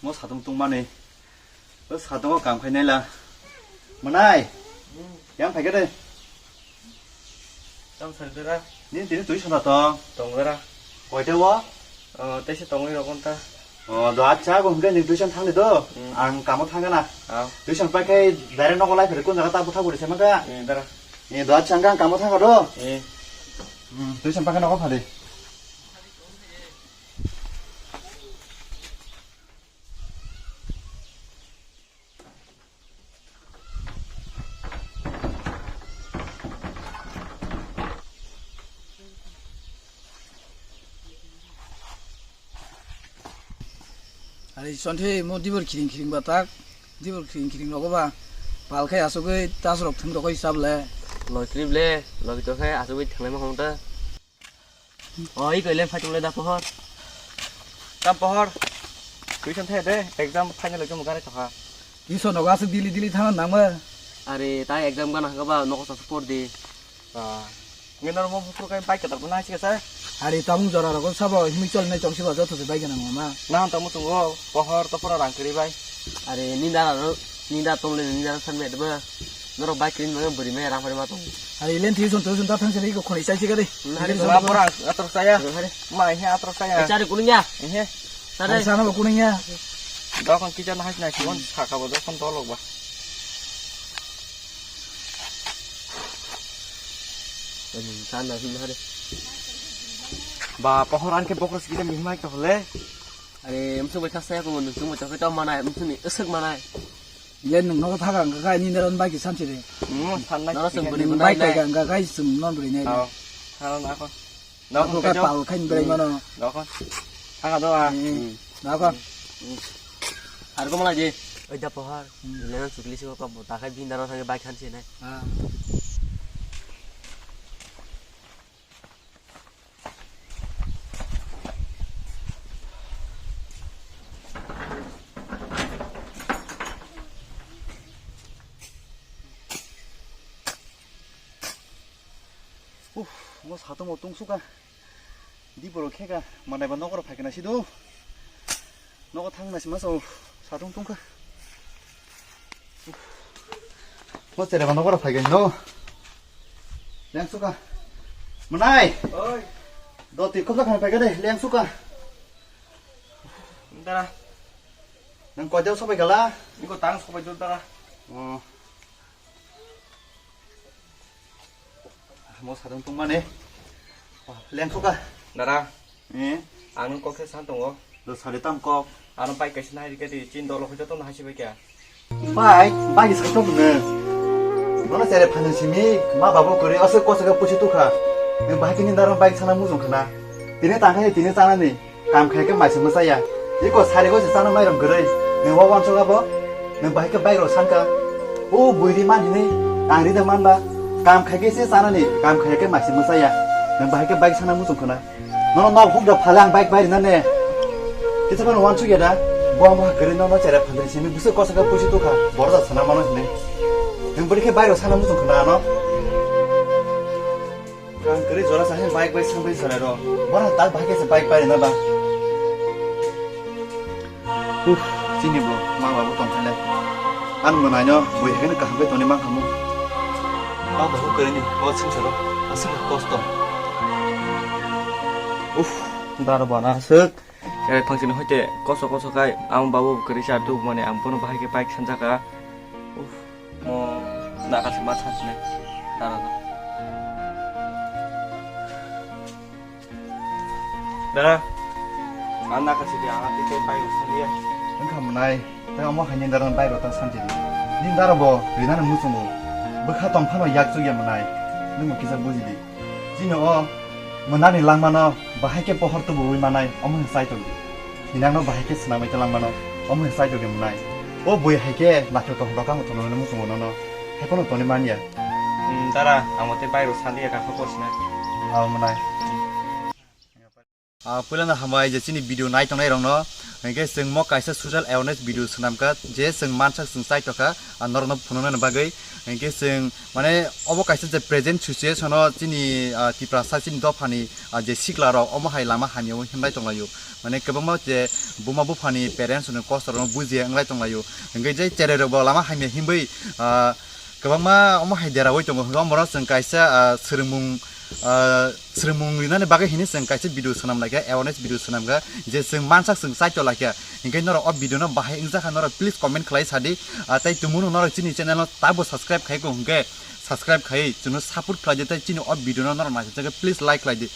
뭐 사동 똥만에 사동어 감खा이네라 뭐나이 양 발견해 trong thời gian ra 닌 뒤는 둘이 전화다 tổng ra 어디 와? tây sẽ tổng đi rồi con ta 너 아차 그 그냥 두션 탕데도 안 까먹 탕가나 두션 빨게 내려 놓고 라이 그래 꼰자가 따부 타고 그래 세마가 ra 너 아차 안 까먹 탕가로 예 두션 빨게 나가 파리 아니 전체 뭐 디버 키링 바딱 디버 키링 로고바 발khai asugoi tasrok thungro koi sable lôi clip lên lôi cho khai asui thằng này mà không ta ôi cái lên phải chung lên đáp pohor đáp pohor cứ chân thế đấy exam phải nhận được cho một cái đấy chả iso no gas dili thang nangma अरे ताई एग्जाम का ना कबा नको सपोर्ट दे nghe nó một số cái bike tập này chứ sao ari tamung jora ro sabo himichol ne chongsi ba joto bai gana ma na tamu tunggu pohor to pura rang kiri bai अरे ninda tong le ninda san me deba noro bike kiri me beri me rang pare ma tong ari len thi son to son ta thang se ko khoni sai chi ga de hari sama pura atur saya mai he atur saya cari kuningnya he ari sana ba kuningnya đó con kia nó hay này chỉ con thả cả vào đó con to lộc ba mình san là phim hết bà pohoran ke pokros kita mihmai to le अरे मुझे बैठा से को मुझे मुझे तो मना है मुझे असक मना है len no ta ga ga ni neron bai ki sam chi de san na nó sum buri bai ga ga sum non buri ne sao nó con nó ko ka pal khan bai ma no đó con thằng đó à đó con আর কো মালা যে ওই দা পহাড় লেনা চুকলি সে কো তা খাই বিন দানো সঙ্গে বাইক খানছে না 뭐 사동 뭐 똥수가 니보로 캐가 만나봐 너거로 발견하 시도 너가 탕나시면서 사동 똥가 뭐 때려봐 너거로 발견 너 랭수가 뭐나이 ơi 너 뒤컵사 가는 발견해 랭수가 따라 난 꺼져 소배 갈라 이거 땅 소바 좀 따라 뭐 사동 똥만해 랭수가 나라 예 아는 거 계산 동어 너 살이 땀꺽 아는 바이 계신 하이 게 진도로 혼자 또 하시 베게 빠이 살tom네 너는 세레 파는 심이 마 바보 그래 어서 꼬서가 뿌시 뚜카 너 바이킹인 다른 바이크 사나 무슨 그나 디네 땅에 디네 싸나니 감칼게 말씀 못사야 이거 사리고 싸는 말은 그래 너 와wan 쳐가 봐너 바이크 바이크로 산까 오 무리만 이네 땅리도 만다 감칼게 세 싸나니 감칼게 말씀 못사야 너 바이크 바이크 사나 무슨 그나 너는 나 혹자 팔랑 바이크 바이크 나네 그래서 그 원 투게다 뭐뭐 그래 너 제라 판들 심이 무슨 꼬서가 뿌시 뚜카 뭐라다 사나 많으시네 너 이렇게 바이크로 사나 무슨 그나 너 그래 저라서 한 바이크 상배 살아로 뭐라 딸 바이크에서 바이크 바이 나봐 후 진이 뭐 마마부 동탈래 안 뭐나뇨 뭐 해는 까 한배 돈이 만큼은 나도 후 그러니 뭐 승처럼 아슬 코스도 우 나로 봐나 슥 cái phong trình hồi tệ có số cái ông bảo cái đi chặt mà này ông cũng phải cái bike sẵn cả mo đã kasih masak nih taruh dah anak kasih dia angat cái bike sendiri 잠깐만 나이 내가 뭐 한년 다른 바이로 딱 산지리 닌 다른 뭐 왜나는 무슨 뭐 뭐가 동파노 약속이야 뭐 나이 너무 기사 뭐지디 진어 뭐 나는 랑마노 바하게 포허도 뭐 위마나이 어머 사이토기 니나노 바하게 스나마이 랑마노 어머 사이토기 뭐 나이 어 뭐야 하게 나초 또 너가 뭐 돈을 무슨 뭐 너너 해보는 돈이 많이야 따라 아무튼 bike sendiri kan fokus nih 아 뭐 나이 아 पहिलाना हामा जे चिनी भिडियो नाइ तंनाइ रंनो hingke जों mo kaisa social awareness video senamka je जों mansak जों sai toka norno phunona bagai hingke जों mane obo kaisa je present situation o chini tipra sa chini dofani je sikla rok omo hai lama hamyo himbai tonglayo mane kebangma je buma bufani parents no cost ro buji anglai tonglayo hingke je chere rok lama hamyo himbai kebangma omo hai dera woi tongo hingam mora जों kaisa sremung linane bagai hini जों kaisa video senam laga awareness video senam ga je जों mansak जों sai to laga hingke noro o video no bahai ingja kha noro please comment khlai sadi tai tumun noro chini channel no tabo subscribe khai ko hingke subscribe khai chuno support khlai je tai chini o video no noro ma please like khlai di